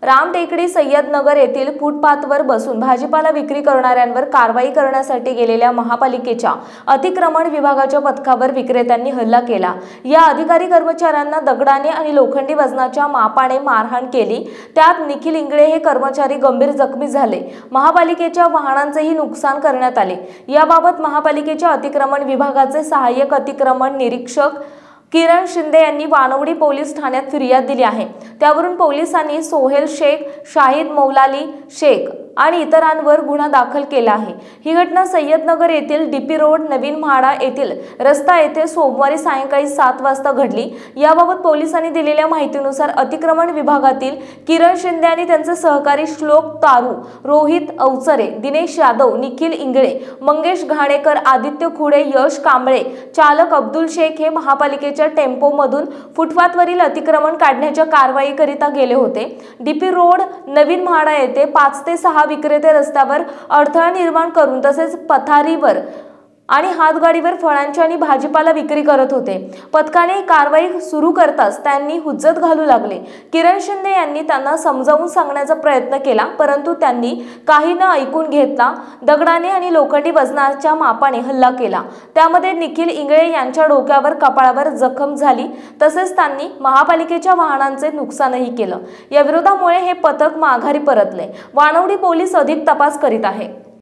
रामटेकडी सय्यदनगर येथील फुटपाथवर बसून भाजीपाला विक्री करणाऱ्यांवर कारवाई करण्यासाठी गेलेल्या महापालिकेच्या अतिक्रमण विभागाच्या पथकावर विक्रेत्यांनी हल्ला केला। या अधिकारी कर्मचाऱ्यांना दगडाने आणि लोखंडी वजनाच्या मापाने मारहाण केली। त्यात निखिल इंगळे हे कर्मचारी गंभीर जखमी झाले। महापालिकेच्या वाहनांचेही नुकसान करण्यात आले। याबाबत महापालिकेच्या अतिक्रमण विभागाचे सहाय्यक अतिक्रमण निरीक्षक किरण शिंदे यांनी वानवडी पोलीस ठाण्यात फिर्याद दिली आहे। त्यावरून पोलिसांनी सोहेल शेख, शाहिद मौलाली शेख आणि इतरांवर गुन्हा दाखल केला आहे। ही घटना सय्यदनगर येथील डीपी रोड नवीन म्हाडा येथील रस्ता येथे सोमवारी सायंकाळी 7 वाजता घडली। याबाबत पोलिसांनी दिलेल्या माहितीनुसार अतिक्रमण विभागातील किरण शिंदे आणि त्यांचे सहकारी श्लोक तारू, रोहित अवचरे, दिनेश यादव, निखिल इंगळे, मंगेश घाणेकर, आदित्य खुडे, यश कांबळे, चालक अब्दुल शेख हे महापालिकेच्या टेम्पोमधून फुटपाथवरील अतिक्रमण काढण्याच्या कारवाईकरिता गेले होते। डीपी रोड नवीन म्हाडा येथे 5 ते 6 विक्रेते रस्त्यावर अडथळा निर्माण करून तसेच पथारीवर आणि हातगाडीवर फळांची आणि भाजीपाला विक्री करत होते। पथकाने कारवाई सुरू करताच त्यांनी हुज्जत घालू लागले। किरण शिंदे यांनी त्यांना समजावून सांगण्याचा प्रयत्न केला, परंतु त्यांनी काही न ऐकून घेतला। दगडाने आणि लोखंडी वजनाच्या मापाने हल्ला केला। त्यामध्ये निखिल इंगळे यांच्या डोक्यावर कपाळावर जखम झाली। तसेच त्यांनी महापालिकेच्या वाहनांचे नुकसानही केलं। या विरोधामुळे हे पथक माघारी परतले। वानवडी पोलीस अधिक तपास करीत आहे।